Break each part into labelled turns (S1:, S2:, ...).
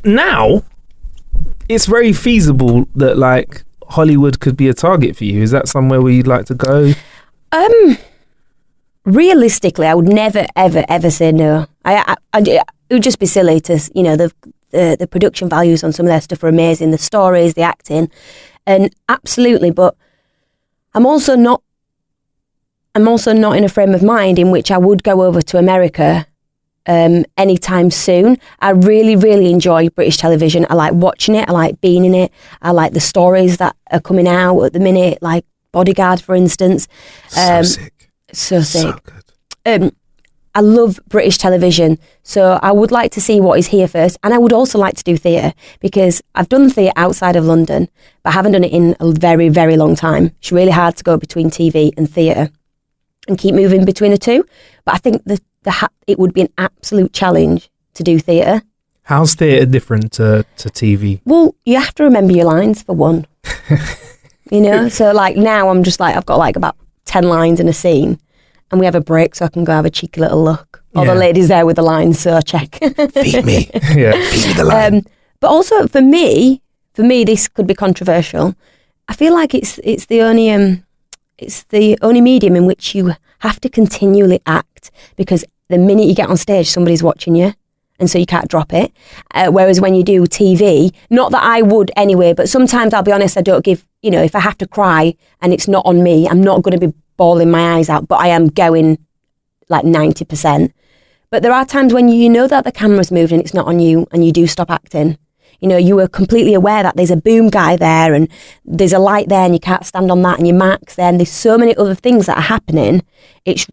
S1: now it's very feasible that like Hollywood could be a target for you. Is that somewhere where you'd like to go?
S2: Realistically, I would never, ever, ever say no. It would just be silly to, you know, the production values on some of their stuff are amazing, the stories, the acting, and absolutely. But I'm also not in a frame of mind in which I would go over to America anytime soon. I really, really enjoy British television. I like watching it. I like being in it. I like the stories that are coming out at the minute, like Bodyguard, for instance.
S1: So sick.
S2: So sick.
S1: So good.
S2: I love British television, so I would like to see what is here first, and I would also like to do theatre, because I've done theatre outside of London, but I haven't done it in a very, very long time. It's really hard to go between TV and theatre and keep moving between the two, but I think it would be an absolute challenge to do theatre.
S1: How's theatre different to TV?
S2: Well, you have to remember your lines, for one. You know, so like now I'm just like, I've got like about 10 lines in a scene, and we have a break so I can go have a cheeky little look. All the ladies there with the lines, so I check.
S1: Feed me. Yeah, feed me the line.
S2: But also for me, this could be controversial. I feel like it's the only medium in which you have to continually act, because the minute you get on stage, somebody's watching you, and so you can't drop it. Whereas when you do TV, not that I would anyway, but sometimes I'll be honest, I don't give, you know, if I have to cry and it's not on me, I'm not going to be bawling my eyes out, but I am going like 90%. But there are times when you know that the camera's moved and it's not on you, and you do stop acting. You know, you are completely aware that there's a boom guy there and there's a light there and you can't stand on that, and your mark's there, and there's so many other things that are happening.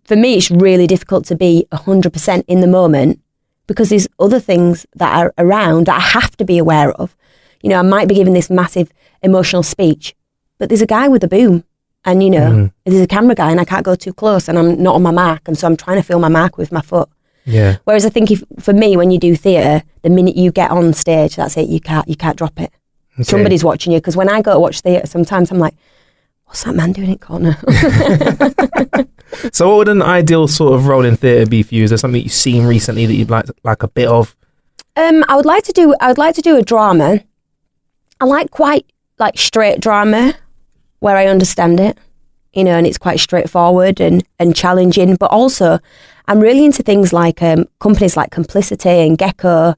S2: For me, it's really difficult to be 100% in the moment, because there's other things that are around that I have to be aware of. You know, I might be giving this massive emotional speech, but there's a guy with a boom, and, you know, there's a camera guy, and I can't go too close, and I'm not on my mark, and so I'm trying to feel my mark with my foot.
S1: Yeah.
S2: Whereas I think for me, when you do theatre, the minute you get on stage, that's it. You can't drop it. Okay. Somebody's watching you, because when I go to watch theatre, sometimes I'm like, what's that man doing in corner?
S1: So what would an ideal sort of role in theatre be for you? Is there something you've seen recently that you'd like a bit of?
S2: I would like to do a drama. I like quite like straight drama where I understand it, you know, and it's quite straightforward and challenging. But also, I'm really into things like companies like Complicity and Gecko,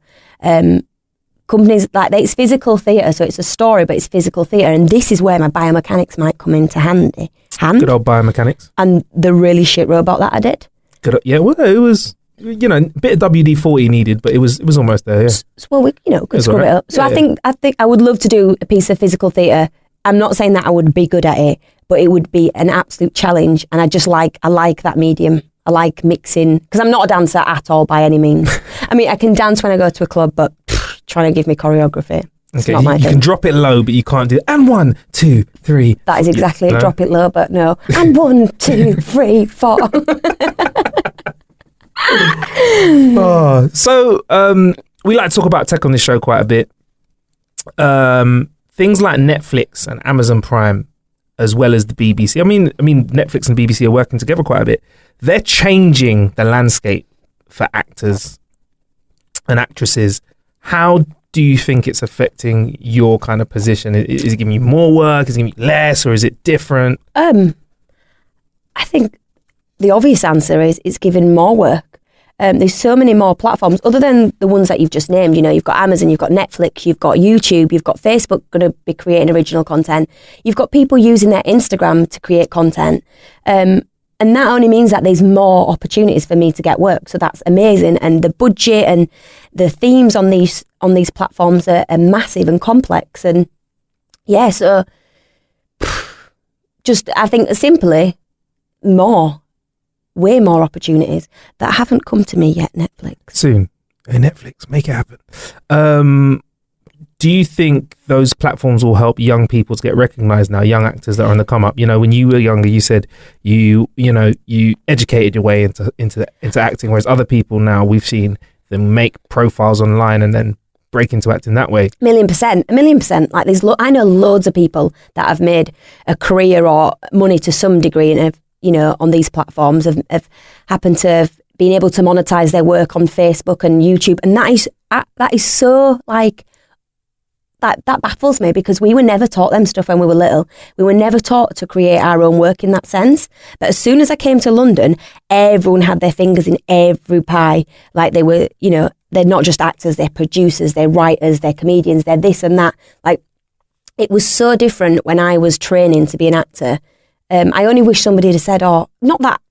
S2: companies like that. It's physical theatre, so it's a story, but it's physical theatre. And this is where my biomechanics might come into handy.
S1: Good old biomechanics.
S2: And the really shit robot that I did.
S1: Good. Yeah, well, it was, you know, a bit of WD-40 needed, but it was almost there, yeah.
S2: So, well, we, you know, could scrub it up. So yeah, I think I would love to do a piece of physical theatre. I'm not saying that I would be good at it, but it would be an absolute challenge. And I like that medium. I like mixing, because I'm not a dancer at all by any means. I mean, I can dance when I go to a club, but trying to give me choreography, it's not my thing. You can
S1: drop it low, but you can't do, and 1, 2, 3.
S2: That is exactly it, drop it low, but no. And 1, 2, 3, 4.
S1: So we like to talk about tech on this show quite a bit. Things like Netflix and Amazon Prime, as well as the BBC. I mean, Netflix and BBC are working together quite a bit. They're changing the landscape for actors and actresses. How do you think it's affecting your kind of position? Is it giving you more work? Is it giving you less, or is it different?
S2: I think the obvious answer is it's giving more work. There's so many more platforms other than the ones that you've just named. You know, you've got Amazon, you've got Netflix, you've got YouTube, you've got Facebook going to be creating original content. You've got people using their Instagram to create content. And that only means that there's more opportunities for me to get work. So that's amazing. And the budget and the themes on these platforms are massive and complex. And yeah, so just, I think simply way more opportunities that haven't come to me yet, Netflix.
S1: Soon. Hey, Netflix, make it happen. Do you think those platforms will help young people to get recognised now, young actors that are on the come up? You know, when you were younger, you said you educated your way into acting, whereas other people now, we've seen them make profiles online and then break into acting that way. 1,000,000%. Like I know loads of people that have made a career or money to some degree and have, you know, on these platforms have happened to have
S2: being able to monetize their work on Facebook and YouTube. And that is so like, that baffles me, because we were never taught them stuff when we were little. We were never taught to create our own work in that sense. But as soon as I came to London, everyone had their fingers in every pie. Like they were, you know, they're not just actors, they're producers, they're writers, they're comedians, they're this and that. Like, it was so different when I was training to be an actor. I only wish somebody had said, oh, not that,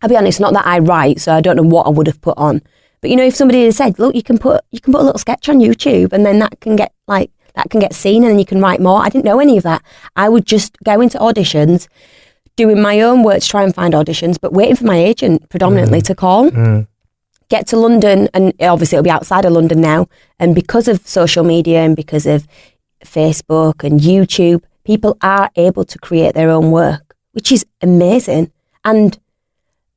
S2: I'll be honest, not that I write, so I don't know what I would have put on. But, you know, if somebody had said, look, you can put a little sketch on YouTube and then that can get seen and then you can write more. I didn't know any of that. I would just go into auditions, doing my own work to try and find auditions, but waiting for my agent predominantly to call. Get to London, and obviously it'll be outside of London now. And because of social media and because of Facebook and YouTube, people are able to create their own work, which is amazing. And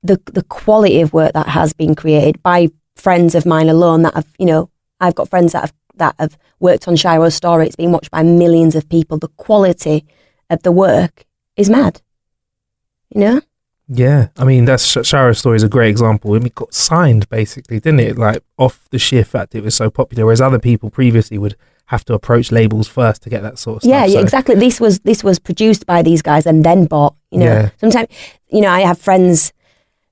S2: the quality of work that has been created by friends of mine alone that have, you know, I've got friends that have worked on Shiro's story. It's been watched by millions of people. The quality of the work is mad, you know?
S1: Yeah, I mean, that's Shiro's story is a great example. I mean, it got signed basically, didn't it? Like off the sheer fact it was so popular, whereas other people previously would have to approach labels first to get that sort of stuff.
S2: Yeah, exactly. This was produced by these guys and then bought. You know,
S1: Yeah.
S2: Sometimes, you know, I have friends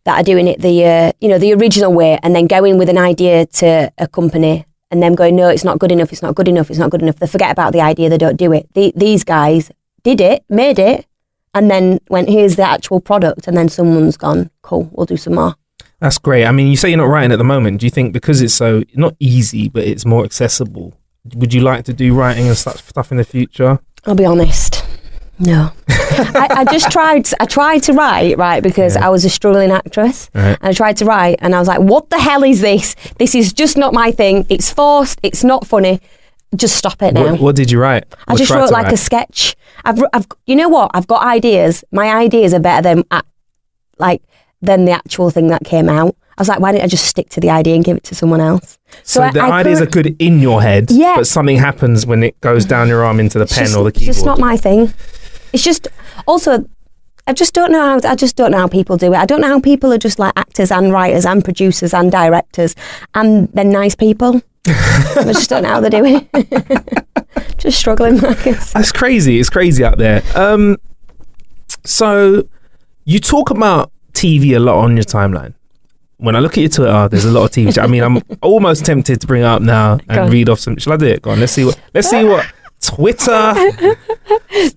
S2: that are doing it the original way, and then going with an idea to a company and them going, no, it's not good enough. It's not good enough. It's not good enough. They forget about the idea. They don't do it. These guys did it, made it, and then went, here's the actual product, and then someone's gone, cool, we'll do some more.
S1: That's great. I mean, you say you're not writing at the moment. Do you think because it's so not easy, but it's more accessible, would you like to do writing and stuff in the future?
S2: I'll be honest. No. I tried to write, right, because I was a struggling actress.
S1: Right.
S2: And I tried to write and I was like, what the hell is this? This is just not my thing. It's forced. It's not funny. Just stop it now.
S1: What did you write?
S2: I just wrote like a sketch. I've you know what? I've got ideas. My ideas are better than the actual thing that came out. I was like, why didn't I just stick to the idea and give it to somemeone else?
S1: So the ideas are good in your head, but something happens when it goes down your arm into the pen or the keyboard.
S2: It's just not my thing. It's just, also, I just don't know how people do it. I don't know how people are just like actors and writers and producers and directors and they're nice people. I just don't know how they do it. Just struggling, Marcus.
S1: That's crazy. It's crazy out there. So you talk about TV a lot on your timeline. When I look at your Twitter, there's a lot of TV. I mean, I'm almost tempted to bring it up now and read off some. Shall I do it? Go on. Let's see what Twitter.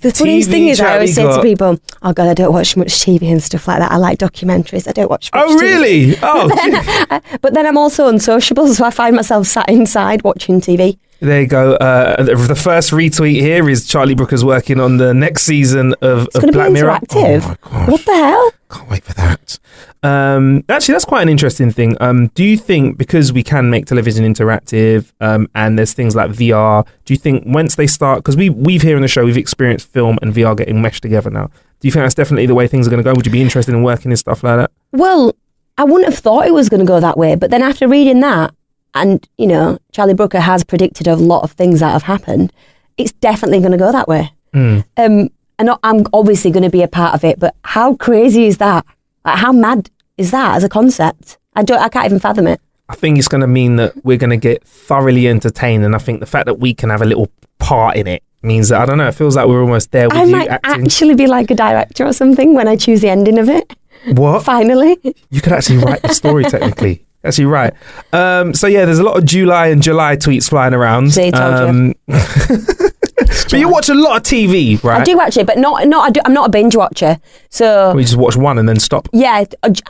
S2: The funniest thing is, I always say to people, "Oh God, I don't watch much TV and stuff like that. I like documentaries. I don't watch much TV."
S1: Oh, really? Oh,
S2: but then I'm also unsociable, so I find myself sat inside watching TV.
S1: There you go. The first retweet here is Charlie Brooker's working on the next season of Black Mirror.
S2: Interactive.
S1: Oh my gosh!
S2: What the hell?
S1: Can't wait for that. Actually, that's quite an interesting thing. Do you think, because we can make television interactive, and there's things like VR, do you think once they start, because we've here on the show, we've experienced film and VR getting meshed together now. Do you think that's definitely the way things are going to go? Would you be interested in working in stuff like that?
S2: Well, I wouldn't have thought it was going to go that way, but then after reading that, and, you know, Charlie Brooker has predicted a lot of things that have happened, it's definitely going to go that way. And I'm obviously going to be a part of it, but how crazy is that? Like, how mad is that as a concept? I can't even fathom it.
S1: I think it's going to mean that we're going to get thoroughly entertained, and I think the fact that we can have a little part in it means that, I don't know, it feels like we're almost there with you acting.
S2: I might actually be like a director or something when I choose the ending of it.
S1: What?
S2: Finally. You
S1: could actually write the story, technically. Actually, right. So yeah, there's a lot of July tweets flying around.
S2: See, told you.
S1: But you watch a lot of TV, right?
S2: I do watch it, but I'm not a binge watcher. So
S1: we just watch one and then stop.
S2: Yeah,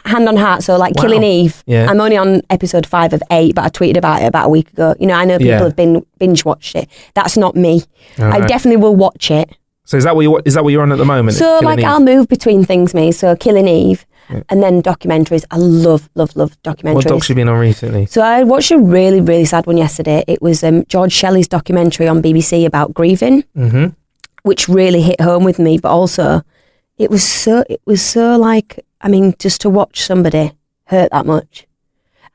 S2: hand on heart. So like Killing Eve.
S1: Yeah.
S2: I'm only on episode 5 of 8, but I tweeted about it about a week ago. You know, I know people have been binge watched it. That's not me. I definitely will watch it.
S1: So is that what you're on at the moment?
S2: So like I'll move between things, me. So Killing Eve. And then documentaries. I love documentaries.
S1: What docs have you been on recently?
S2: So I watched a really, really sad one yesterday. It was George Shelley's documentary on BBC about grieving, which really hit home with me. But also, it was so like, I mean, just to watch somebody hurt that much,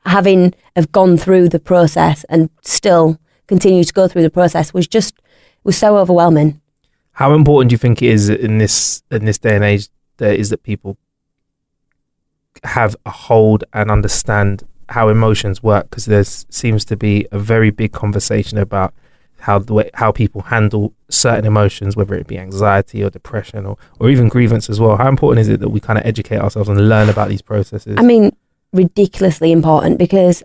S2: having have gone through the process and still continue to go through the process was so overwhelming.
S1: How important do you think it is in this day and age that people have a hold and understand how emotions work, because there seems to be a very big conversation about how people handle certain emotions, whether it be anxiety or depression or even grievance as well. How important is it that we kind of educate ourselves and learn about these processes?
S2: I mean, ridiculously important, because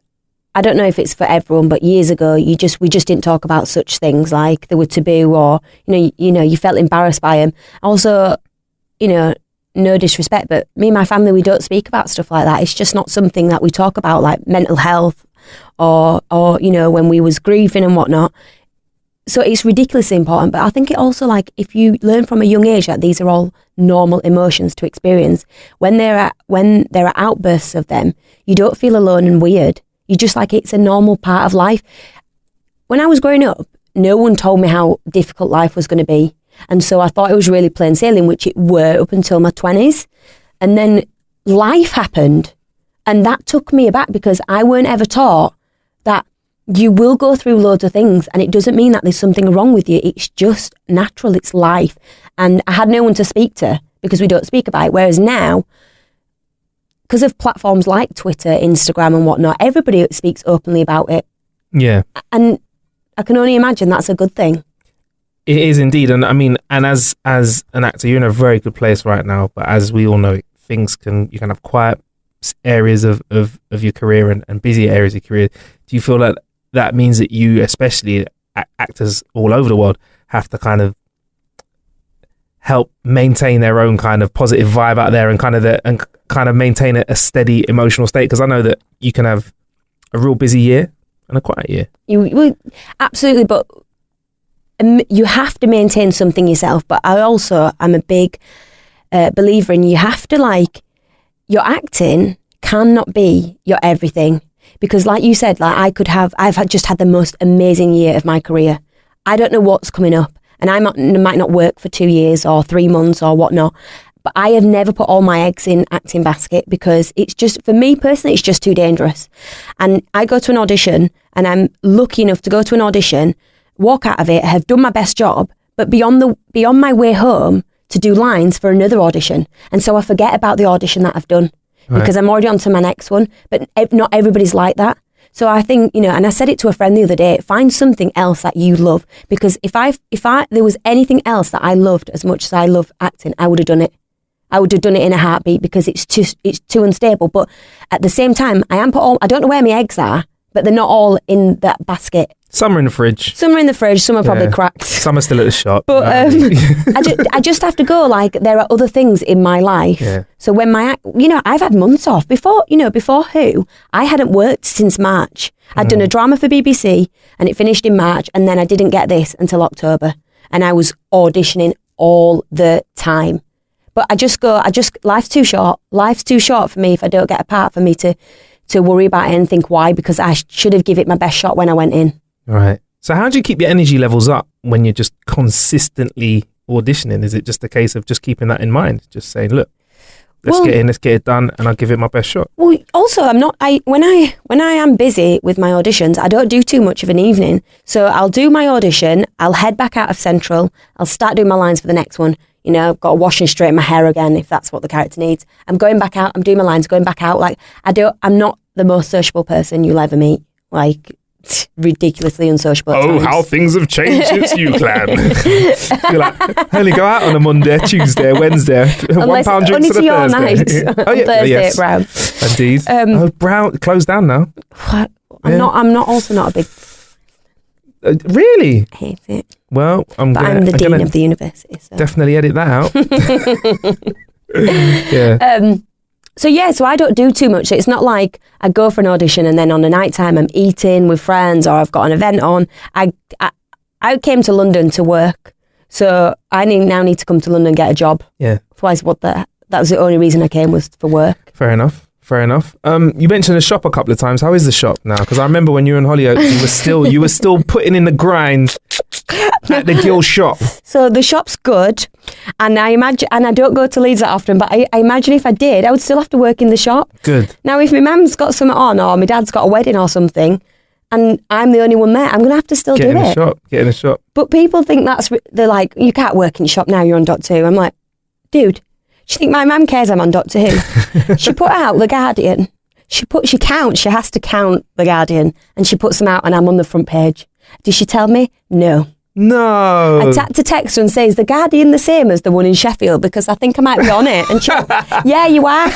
S2: I don't know if it's for everyone, but years ago, we just didn't talk about such things, like they were taboo, or you felt embarrassed by them. Also, no disrespect, but me and my family, we don't speak about stuff like that. It's just not something that we talk about, like mental health or when we was grieving and whatnot. So it's ridiculously important. But I think it also, like, if you learn from a young age that these are all normal emotions to experience, when there are outbursts of them, you don't feel alone and weird. You just, like, it's a normal part of life. When I was growing up, no one told me how difficult life was going to be. And so I thought it was really plain sailing, which it were up until my 20s. And then life happened. And that took me aback, because I weren't ever taught that you will go through loads of things, and it doesn't mean that there's something wrong with you. It's just natural. It's life. And I had no one to speak to, because we don't speak about it. Whereas now, because of platforms like Twitter, Instagram and whatnot, everybody speaks openly about it.
S1: Yeah.
S2: And I can only imagine that's a good thing.
S1: It is indeed. And I mean, and as an actor, you're in a very good place right now. But as we all know, you can have quiet areas of your career and busy areas of your career. Do you feel that means that you, especially actors all over the world, have to kind of help maintain their own kind of positive vibe out there and kind of maintain a steady emotional state? Because I know that you can have a real busy year and a quiet year.
S2: You absolutely, but you have to maintain something yourself. But I'm a big believer in, you have to, your acting cannot be your everything. Because like you said, I've just had the most amazing year of my career. I don't know what's coming up, and I might not work for 2 years or 3 months or whatnot, but I have never put all my eggs in acting basket, because it's just, for me personally, it's just too dangerous. And I go to an audition, and I'm lucky enough to go to an audition, walk out of it, have done my best job, but beyond my way home to do lines for another audition. And so I forget about the audition that I've done. Right. Because I'm already on to my next one, but not everybody's like that. So I think, and I said it to a friend the other day, find something else that you love, because if there was anything else that I loved as much as I love acting, I would have done it. I would have done it in a heartbeat, because it's too unstable. But at the same time, I don't know where my eggs are, but they're not all in that basket.
S1: Some are in the fridge.
S2: Some are in the fridge. Some are probably cracked.
S1: Some are still at the shop.
S2: But I just have to go. There are other things in my life.
S1: Yeah.
S2: So when I've had months off before Who, I hadn't worked since March. I'd done a drama for BBC, and it finished in March, and then I didn't get this until October, and I was auditioning all the time. But life's too short. Life's too short for me if I don't get a part, for me to worry about it and think why, because I should have given it my best shot when I went in.
S1: Right. So how do you keep your energy levels up when you're just consistently auditioning? Is it just a case of just keeping that in mind? Just saying, look, let's get it done, and I'll give it my best shot. Well,
S2: also, when I am busy with my auditions, I don't do too much of an evening. So I'll do my audition, I'll head back out of Central, I'll start doing my lines for the next one. I've got to wash and straighten my hair again if that's what the character needs. I'm going back out, I'm doing my lines, going back out. I'm not the most sociable person you'll ever meet. Ridiculously unsociable at times.
S1: How things have changed since you clan. You're I only go out on a Monday, Tuesday, Wednesday. £1 drinks on a Thursday.
S2: Thursday at Brown.
S1: Indeed. Brown closed down now.
S2: What? I'm also not a big...
S1: Really?
S2: I hate it.
S1: Well, I'm
S2: the dean of the university. So.
S1: Definitely edit that out. Yeah.
S2: So I don't do too much. It's not like I go for an audition and then on the night time I'm eating with friends or I've got an event on. I came to London to work, so I now need to come to London and get a job.
S1: Yeah.
S2: Otherwise, that was the only reason I came, was for work.
S1: Fair enough. You mentioned the shop a couple of times. How is the shop now? Because I remember when you were in Hollyoaks, you were still putting in the grind at the Gill shop.
S2: So the shop's good, and I don't go to Leeds that often, but I imagine if I did, I would still have to work in the shop.
S1: Good.
S2: Now, if my mum's got something on, or my dad's got a wedding or something, and I'm the only one there, I'm going to have to still do it.
S1: Get in the shop.
S2: But people think they're like, you can't work in the shop now, you're on Pt.2. I'm like, dude, Do you think my mum cares I'm on Doctor Who? She put out The Guardian. She has to count The Guardian, and she puts them out and I'm on the front page. Did she tell me? No.
S1: No.
S2: I had to text her and say, is The Guardian the same as the one in Sheffield? Because I think I might be on it. And she went, yeah, you are.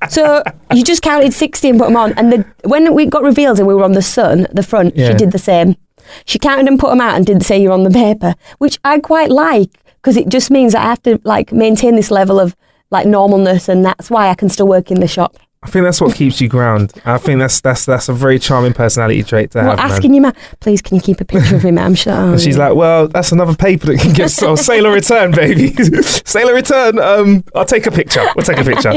S2: So you just counted 60 and put them on. And when we got revealed and we were on the Sun, the front, she did the same. She counted and put them out and didn't say you're on the paper, which I quite like, because it just means that I have to like maintain this level of like normalness, and that's why I can still work in the shop.
S1: I think that's what keeps you ground. I think that's a very charming personality trait to have.
S2: Asking you, ma, please, can you keep a picture of him? I'm sure.
S1: And she's like, well, that's another paper that can get sold. Sailor return, baby. Sailor return. I'll take a picture. We'll take a picture.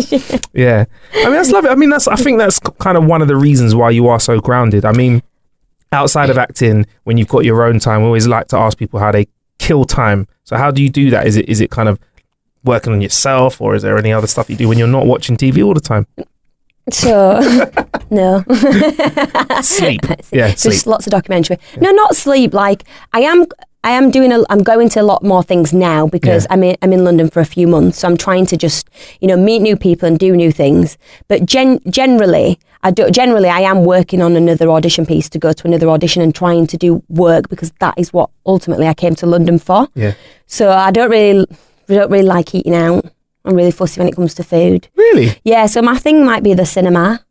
S1: Yeah. I mean, that's lovely. I mean, I think that's kind of one of the reasons why you are so grounded. I mean, outside of acting, when you've got your own time, we always like to ask people how they kill time. So how do you do that? Is it kind of working on yourself, or is there any other stuff you do when you're not watching TV all the time?
S2: So, no.
S1: Sleep. Yeah,
S2: Just
S1: sleep.
S2: lots of documentary. Yeah. No, not sleep. Like, I'm going to a lot more things now because I'm in London for a few months. So I'm trying to just, meet new people and do new things. But generally, I am working on another audition piece to go to another audition and trying to do work, because that is what ultimately I came to London for.
S1: Yeah.
S2: So I don't really like eating out. I'm really fussy when it comes to food.
S1: Really?
S2: Yeah, so my thing might be the cinema.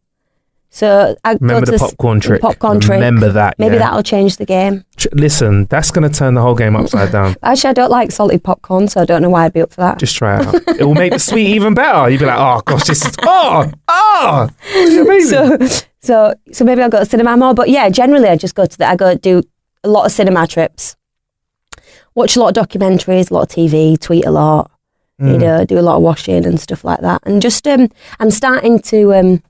S2: So I
S1: remember the popcorn trick.
S2: Popcorn trick.
S1: Remember that.
S2: Maybe that'll change the game.
S1: Listen, that's going to turn the whole game upside down.
S2: Actually, I don't like salted popcorn, so I don't know why I'd be up for that.
S1: Just try it out. It will make the sweet even better. You'd be like, oh gosh, this is amazing.
S2: So maybe I'll go to cinema more. But yeah, generally I just I go do a lot of cinema trips, watch a lot of documentaries, a lot of TV, tweet a lot. Do a lot of washing and stuff like that. And just, I'm starting to,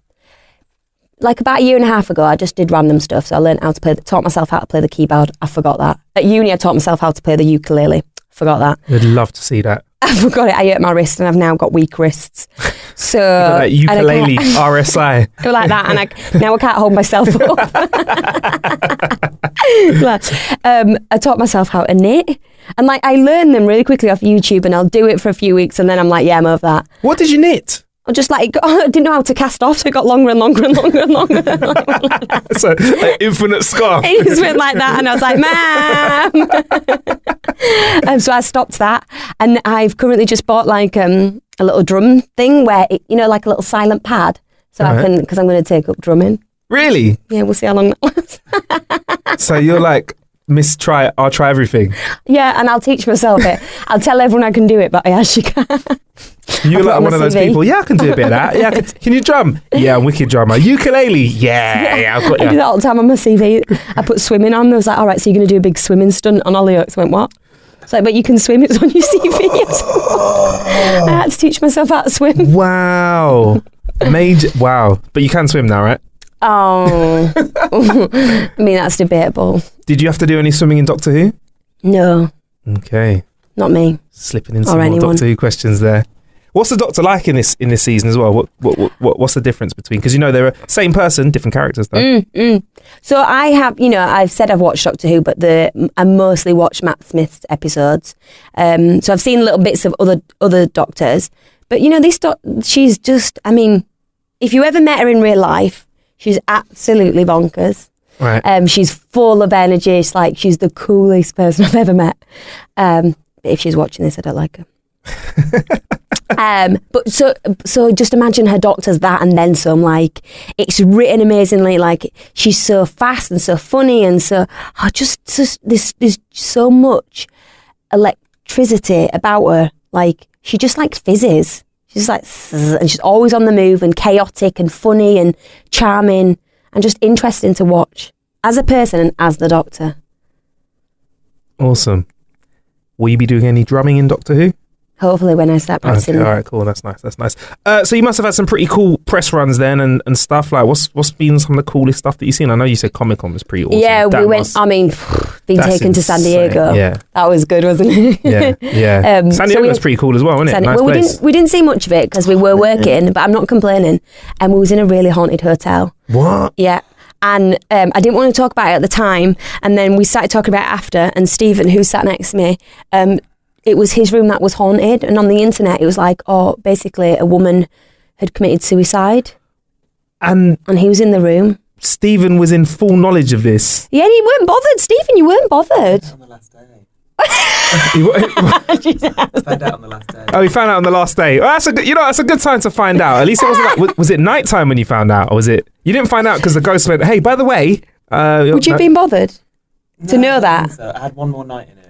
S2: like about a year and a half ago, I just did random stuff. So I learned taught myself how to play the keyboard. I forgot that. At uni, I taught myself how to play the ukulele. Forgot that.
S1: I'd love to see that.
S2: I forgot it. I hurt my wrist and I've now got weak wrists. So
S1: like ukulele, RSI.
S2: Like that, and now I can't hold myself up. I taught myself how to knit, and like I learned them really quickly off YouTube, and I'll do it for a few weeks, and then I'm like, yeah, I'm over that.
S1: What did you knit?
S2: I just I didn't know how to cast off, so it got longer and longer and longer and longer.
S1: So like infinite scarf.
S2: It just went like that, and I was like, Mom. And so I stopped that, and I've currently just bought like a little drum thing where like a little silent pad, so I can, because I'm going to take up drumming.
S1: Really?
S2: Yeah, we'll see how long that lasts.
S1: So you're like, I'll try everything.
S2: Yeah, and I'll teach myself it. I'll tell everyone I can do it, but I actually can't.
S1: You're like one of those people. Yeah, I can do a bit of that. Yeah, can you drum? Yeah, I'm wicked drummer. Ukulele. Yeah, I've got you.
S2: I do that all the time on my CV. I put swimming on. I was like, all right, so you're going to do a big swimming stunt on Hollyoaks. I went, what? It's like, but you can swim. It's on your CV. I had to teach myself how to swim.
S1: Wow. Wow. But you can swim now, right?
S2: Oh. I mean, that's debatable.
S1: Did you have to do any swimming in Doctor Who?
S2: No.
S1: Okay.
S2: Not me.
S1: Slipping in some more Doctor Who questions there. What's the Doctor like in this season as well? What's the difference between? Because they're same person, different characters though.
S2: So I have, I've said I've watched Doctor Who, but I mostly watch Matt Smith's episodes. So I've seen little bits of other Doctors, but she's just. I mean, if you ever met her in real life, she's absolutely bonkers.
S1: Right.
S2: She's full of energy. It's like she's the coolest person I've ever met. But if she's watching this, I don't like her. But so just imagine her Doctor's that and then some. Like, it's written amazingly. Like, she's so fast and so funny and so there's so much electricity about her. Like, she just like fizzes. She's like, and she's always on the move and chaotic and funny and charming and just interesting to watch as a person and as the Doctor.
S1: Awesome. Will you be doing any drumming in Doctor Who?
S2: Hopefully when I start practicing.
S1: Okay, all right, cool. That's nice. So you must have had some pretty cool press runs then and stuff. Like, what's been some of the coolest stuff that you've seen? I know you said Comic-Con was pretty awesome.
S2: Yeah, being taken to San Diego.
S1: Yeah.
S2: That was good, wasn't it?
S1: Yeah. San Diego was pretty cool as well, wasn't it? Nice place.
S2: We didn't see much of it because we were working, but I'm not complaining. And we was in a really haunted hotel.
S1: What?
S2: Yeah. And I didn't want to talk about it at the time. And then we started talking about it after. And Stephen, who sat next to me, it was his room that was haunted. And on the internet, it was like, oh, basically a woman had committed suicide.
S1: And
S2: he was in the room.
S1: Stephen was in full knowledge of this.
S2: Yeah, and he weren't bothered. Stephen, you weren't bothered.
S3: On the last day.
S2: Jesus.
S3: Found out on the last day.
S1: Oh, he found out on the last day. Well, that's a good time to find out. At least it wasn't like, was it nighttime when you found out, or was it? You didn't find out because the ghost went, "Hey, by the way."
S2: Would you have been bothered to know that?
S3: So I had one more night in it.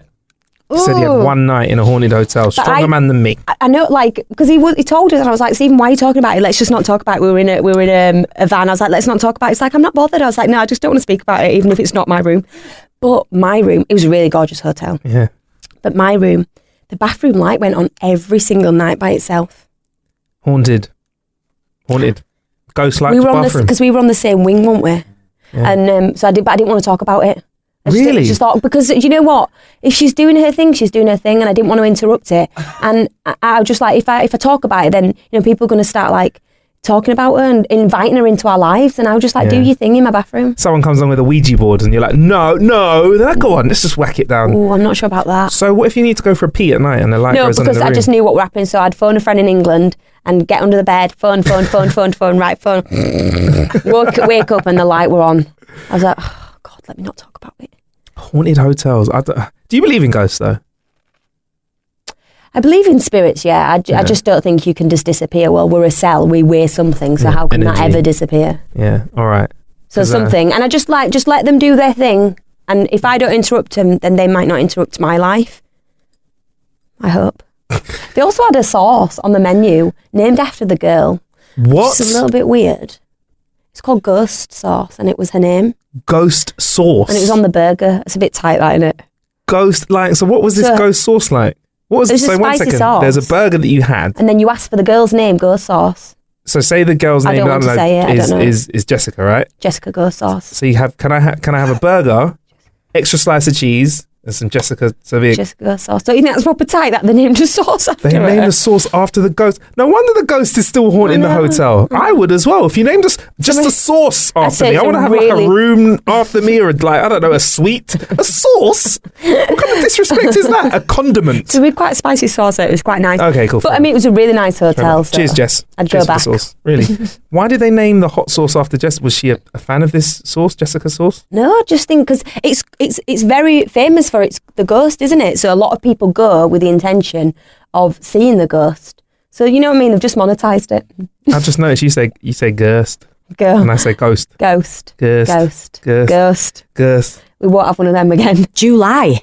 S1: He said he had one night in a haunted hotel. Stronger man than me.
S2: I know, like, because he told us, and I was like, Stephen, why are you talking about it? Let's just not talk about it. We were in a van. I was like, let's not talk about it. It's like, I'm not bothered. I was like, no, I just don't want to speak about it, even if it's not my room. But my room, it was a really gorgeous hotel.
S1: Yeah.
S2: But my room, the bathroom light went on every single night by itself.
S1: Haunted. Ghost light bathroom.
S2: Because we were on the same wing, weren't we?
S1: Yeah.
S2: And so I didn't want to talk about it. I
S1: Really?
S2: just thought, because you know what? If she's doing her thing, she's doing her thing, and I didn't want to interrupt it. And I was just like, if I talk about it, then people are going to start like talking about her and inviting her into our lives. And I was just like, do your thing in my bathroom.
S1: Someone comes on with a Ouija board, and you're like, no. They're like, go on, let's just whack it down.
S2: Oh, I'm not sure about that.
S1: So what if you need to go for a pee at night and the light goes on in the room?
S2: No, because I just knew what were happening. So I'd phone a friend in England and get under the bed, phone, right, phone. Wake up and the light were on. I was like, oh, God, let me not talk about it.
S1: Haunted hotels. Do you believe in ghosts though?
S2: I believe in spirits, yeah. I just don't think you can just disappear. Well, we're a cell, we weigh something, so how can that ever disappear?
S1: Yeah, all right.
S2: So something, and I just let them do their thing, and if I don't interrupt them, then they might not interrupt my life. I hope. They also had a sauce on the menu named after the girl.
S1: What?
S2: It's a little bit weird. It's called Ghost Sauce, and it was her name.
S1: Ghost sauce.
S2: And it was on the burger. It's a bit tight, that, isn't it?
S1: Ghost, like, so what was this ghost sauce like? What was it?
S2: It's a
S1: So one
S2: spicy
S1: second.
S2: sauce.
S1: There's a burger that you had.
S2: And then you asked for the girl's name, Ghost Sauce.
S1: So say the girl's
S2: I
S1: name
S2: don't want to say it, I don't know.
S1: is Jessica, right?
S2: Jessica Ghost Sauce.
S1: So you have, can I have a burger, extra slice of cheese, and some Jessica Savic.
S2: Jessica Ghost Sauce. Don't you think that's proper tight that they named a sauce after
S1: They
S2: her?
S1: named the sauce after the ghost. No wonder the ghost is still haunting the hotel. I would as well. If you named us just a sauce after
S2: say
S1: me, I
S2: it's
S1: want to have like a room after me, or like, I don't know, a suite. A sauce? What kind of disrespect is that? A condiment.
S2: So we had quite a spicy sauce. It was quite nice.
S1: Okay, cool.
S2: But I mean, it was a really nice hotel. So
S1: Cheers, Jess.
S2: I'd
S1: Cheers
S2: go back.
S1: for the sauce. Really? Why did they name the hot sauce after Jess? Was she a fan of this sauce, Jessica sauce?
S2: No, I just think because it's very famous for the ghost, isn't it? So a lot of people go with the intention of seeing the ghost. So you know what I mean? They've just monetized it.
S1: I just noticed you say ghost, and I say ghost.
S2: Ghost.
S1: Ghost.
S2: Ghost.
S1: Ghost.
S2: Ghost.
S1: Ghost.
S2: We won't have one of them again.
S4: July.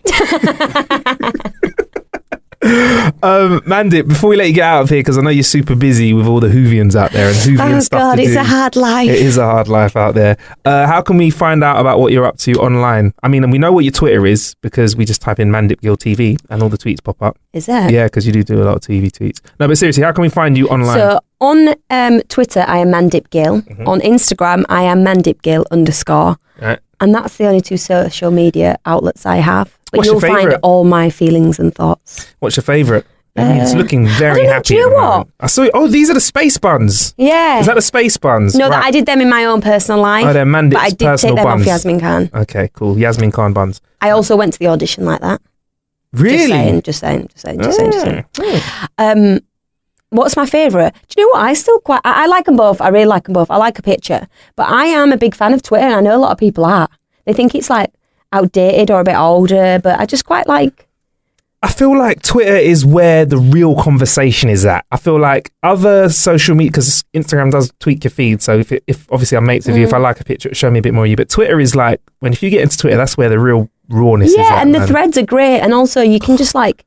S1: Mandip, before we let you get out of here, because I know you're super busy with all the Whovians out there and Whovian stuff
S2: God,
S1: to do.
S2: it's a hard life.
S1: It is a hard life out there. How can we find out about what you're up to online? I mean, and we know what your Twitter is because we just type in Mandip Gill TV and all the tweets pop up.
S2: Is it?
S1: Yeah, because you do a lot of TV tweets. No, but seriously, how can we find you online?
S2: So on Twitter, I am Mandip Gill.
S1: Mm-hmm.
S2: On Instagram, I am Mandip Gill _.
S1: Right.
S2: And that's the only two social media outlets I have. But
S1: What's your
S2: you'll find
S1: favourite?
S2: all my feelings and thoughts.
S1: What's your favourite? It's looking very
S2: I don't know,
S1: happy.
S2: do you
S1: at the
S2: know
S1: moment. I saw. Oh, these are the space buns.
S2: Yeah.
S1: Is that the space buns?
S2: No,
S1: Right.
S2: I did them in my own personal life.
S1: Oh, they're Mandip's
S2: but I did
S1: personal
S2: take them
S1: buns.
S2: off Yasmin Khan.
S1: Okay, cool. Yasmin Khan buns.
S2: I also went to the audition like that.
S1: Really?
S2: Just saying. What's my favourite? Do you know what? I like them both. I really like them both. I like a picture. But I am a big fan of Twitter, and I know a lot of people are. They think it's like outdated or a bit older, but I just quite like...
S1: I feel like Twitter is where the real conversation is at. I feel like other social media, because Instagram does tweak your feed. So if obviously I'm mates with you, if I like a picture, show me a bit more of you. But Twitter is like, if you get into Twitter, that's where the real rawness is at.
S2: Yeah, and the
S1: man.
S2: threads are great. And also you can just like...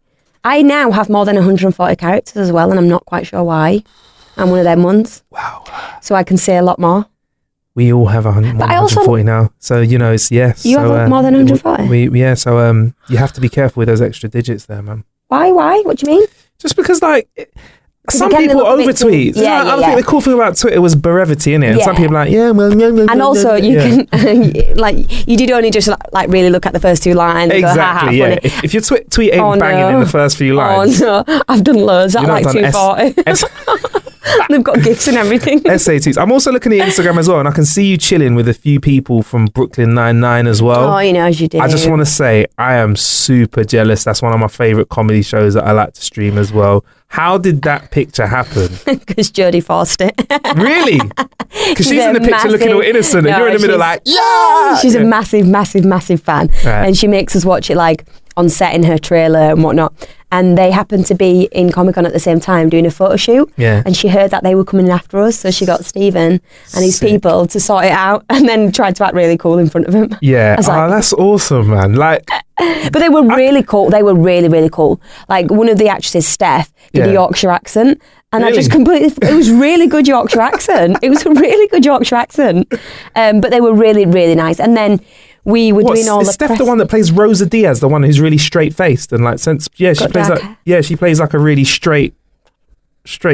S2: I now have more than 140 characters as well, and I'm not quite sure why. I'm one of them ones.
S1: Wow.
S2: So I can say a lot more.
S1: We all have 140 now. So, it's yes.
S2: You have more than 140?
S1: So you have to be careful with those extra digits there, man.
S2: Why? What do you mean?
S1: Just because, some
S2: again, they
S1: people
S2: look a bit
S1: over-tweet.
S2: too- Yeah,
S1: I think the cool thing about Twitter was brevity, innit? And some
S2: Yeah.
S1: people are like,
S2: And also you can, you did only just like really look at the first two lines and
S1: Exactly,
S2: go, ha,
S1: yeah.
S2: funny.
S1: If your tweet ain't banging in the first few lines.
S2: Oh no, I've done loads. That
S1: You're not
S2: like
S1: done
S2: 240. They've got gifts and everything.
S1: SATs. I'm also looking at your Instagram as well, and I can see you chilling with a few people from Brooklyn Nine-Nine as well.
S2: Oh, you know, as you do.
S1: I just want to say I am super jealous. That's one of my favourite comedy shows that I like to stream as well. How did that picture happen?
S2: Because Jodie forced it.
S1: Really? Because she's in the picture looking all innocent, and you're in the middle like, yeah!
S2: She's a massive fan.
S1: Right.
S2: And she makes us watch it like on set in her trailer and whatnot. And they happened to be in Comic-Con at the same time doing a photo shoot.
S1: Yeah.
S2: And she heard that they were coming after us, so she got Stephen and his
S1: Sick.
S2: people to sort it out, and then tried to act really cool in front of him.
S1: Yeah.
S2: I was like,
S1: That's awesome, man. Like,
S2: but they were really cool. They were really cool. Like one of the actresses, Steph, did
S1: Yeah.
S2: a Yorkshire accent. And
S1: Really?
S2: I just completely, it was really good Yorkshire accent. It was a really good Yorkshire accent. But they were really nice. And then we were doing all
S1: is
S2: the
S1: Steph
S2: press.
S1: the one that plays Rosa Diaz, the one who's really straight faced and like sense? Yeah, she
S2: Got
S1: plays
S2: dark
S1: like
S2: hair.
S1: she plays like a really straight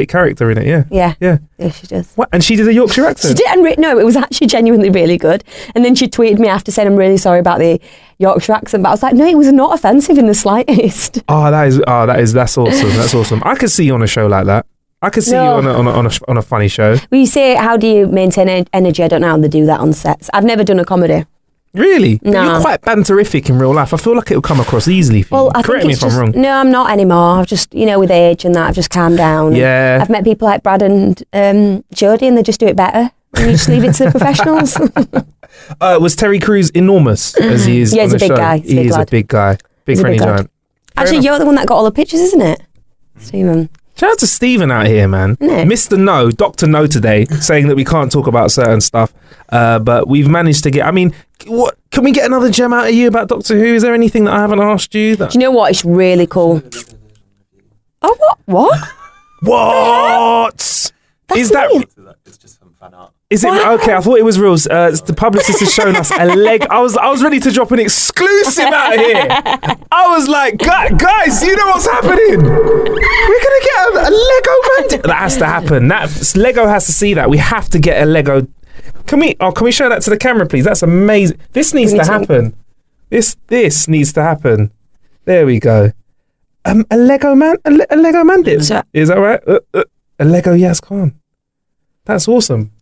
S1: character in it. Yeah.
S2: Yeah, she does.
S1: What? And she did a Yorkshire
S2: She
S1: accent.
S2: did, and no, it was actually genuinely really good. And then she tweeted me after saying, I'm really sorry about the Yorkshire accent. But I was like, no, it was not offensive in the slightest.
S1: That's awesome. That's awesome. I could see you on a show like that. I could see
S2: No.
S1: you on a funny show.
S2: Well, you say, how do you maintain energy? I don't know how they do that on sets. I've never done a comedy.
S1: Really? But
S2: No.
S1: You're quite banterific in real life. I feel like it'll come across easily for
S2: Well,
S1: you.
S2: I
S1: Correct
S2: think
S1: me
S2: it's
S1: if
S2: just,
S1: I'm wrong.
S2: No, I'm not anymore. I've just, with age and that, I've just calmed down.
S1: Yeah.
S2: I've met people like Brad and Jodie, and they just do it better. And you just leave it to the professionals.
S1: Was Terry Crews enormous as he is
S2: Yeah,
S1: on
S2: he's
S1: the
S2: a big
S1: show?
S2: guy. He's a
S1: He
S2: big
S1: is a
S2: lad.
S1: big guy. Big
S2: He's a
S1: friendly
S2: big lad.
S1: giant. Fair
S2: Actually,
S1: enough.
S2: you're the one that got all the pictures, isn't it? Stephen.
S1: Shout out to Stephen out here, man.
S2: Isn't it?
S1: Mr. No, Dr. No today, saying that we can't talk about certain stuff. But we've managed to get, what can we get another gem out of you about Doctor Who? Is there anything that I haven't asked you?
S2: Do you know what? It's really cool. Oh, what?
S1: What? Is that...
S2: real.
S3: It's just some fan art.
S1: Is it okay? I thought it was real. The publicist has shown us a leg. I was ready to drop an exclusive out here. I was like, guys, you know what's happening? We're gonna get a Lego Mandip. That has to happen. Lego has to see that. We have to get a Lego. Can we show that to the camera, please? That's amazing. This needs to happen. This needs to happen. There we go. A Lego Mandip.
S2: So-
S1: Is that right? A Lego Yaz Khan. That's awesome.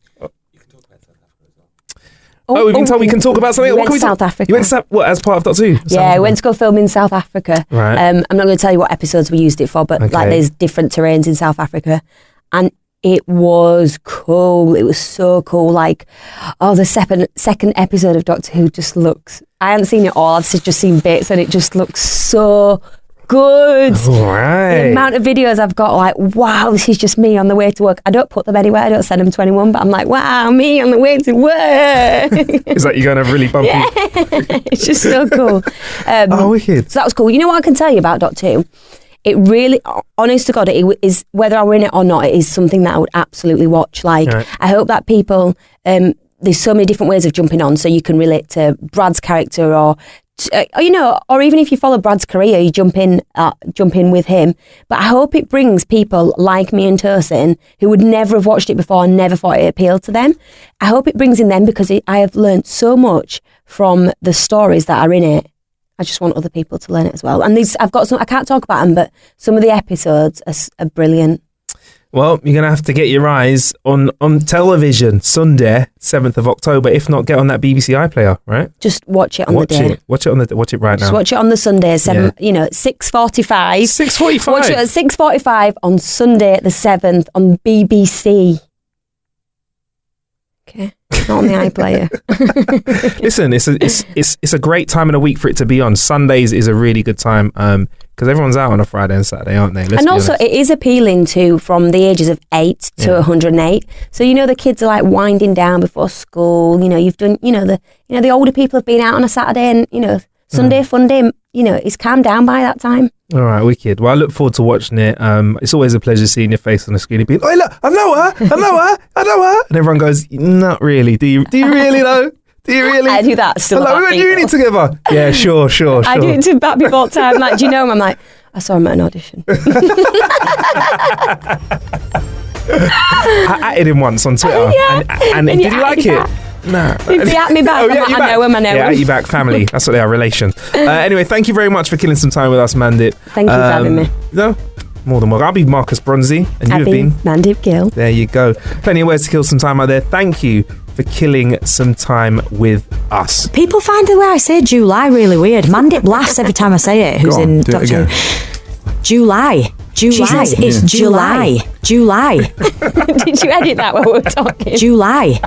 S1: Oh, we've been told we can talk about something.
S2: We
S1: What
S2: went
S1: can
S2: to
S1: we
S2: South Africa.
S1: You went to as part of Doctor Who?
S2: Yeah, we went to go film in South Africa.
S1: Right.
S2: I'm not going to tell you what episodes we used it for, but
S1: Okay.
S2: there's different terrains in South Africa, and it was cool. It was so cool. The second episode of Doctor Who just looks. I haven't seen it all. I've just seen bits, and it just looks so good.
S1: All right.
S2: The amount of videos I've got, wow, this is just me on the way to work. I don't put them anywhere. I don't send them to anyone, but I'm like, wow, me on the way to work.
S1: Is that you're going to really bumpy?
S2: Yeah. It's just so cool.
S1: Wicked.
S2: So that was cool. You know what I can tell you about Doctor Who? It really, honest to God, it is, whether I were in it or not, it is something that I would absolutely watch.
S1: Right.
S2: I hope that people, there's so many different ways of jumping on, so you can relate to Brad's character or even if you follow Brad's career, you jump in with him. But I hope it brings people like me and Tosin who would never have watched it before and never thought it appealed to them. I hope it brings in them because I have learned so much from the stories that are in it. I just want other people to learn it as well. And I've got some, I can't talk about them, but some of the episodes are brilliant.
S1: Well, you're going to have to get your eyes on television Sunday, 7th of October. If not, get on that BBC iPlayer, right?
S2: Just watch it on the day.
S1: Watch it right
S2: Just
S1: now.
S2: watch it on the Sunday, 6:45.
S1: 6:45.
S2: Watch it at 6:45 on Sunday the 7th on BBC. Okay, not on the iPlayer.
S1: Listen, it's a great time in the week for it to be on. Sundays is a really good time because everyone's out on a Friday and Saturday, aren't they? Let's
S2: And
S1: be
S2: also,
S1: honest.
S2: it is appealing to from the ages of 8 to 108. So the kids are winding down before school. You've done. The older people have been out on a Saturday, and Sunday fun day. It's calmed down by that time.
S1: All right, wicked. Well, I look forward to watching it. It's always a pleasure seeing your face on the screen and being, oh, look, I know her. And everyone goes, not really. Do you really though? Do you really?
S2: I do that still.
S1: Hello, we
S2: about
S1: went to uni
S2: people.
S1: together. Yeah, sure.
S2: I do it to bad people all the time. Do you know him? I'm like, I saw him at an audition.
S1: I added him once on Twitter.
S2: Yeah.
S1: And
S2: And
S1: did
S2: you
S1: he like
S2: added
S1: it?
S2: back.
S1: Nah.
S2: If they at me back, I'm like,
S1: you
S2: I
S1: back.
S2: know him.
S1: Yeah,
S2: him.
S1: at you back, family. That's what they are, relation. Anyway, thank you very much for killing some time with us, Mandip.
S2: Thank you for having me.
S1: No, More than welcome. I'll be Marcus Bronzy, and you
S2: I've
S1: have been
S2: Mandip Gill.
S1: There you go. Plenty of ways to kill some time out there. Thank you for killing some time with us.
S4: People find the way I say July really weird. Mandip laughs every time I say it. Who's
S5: Go on,
S4: in
S5: do it
S4: Doctor
S5: again.
S4: Who. July.
S2: She says
S4: It's July. July.
S2: Did you edit that while we were talking?
S4: July.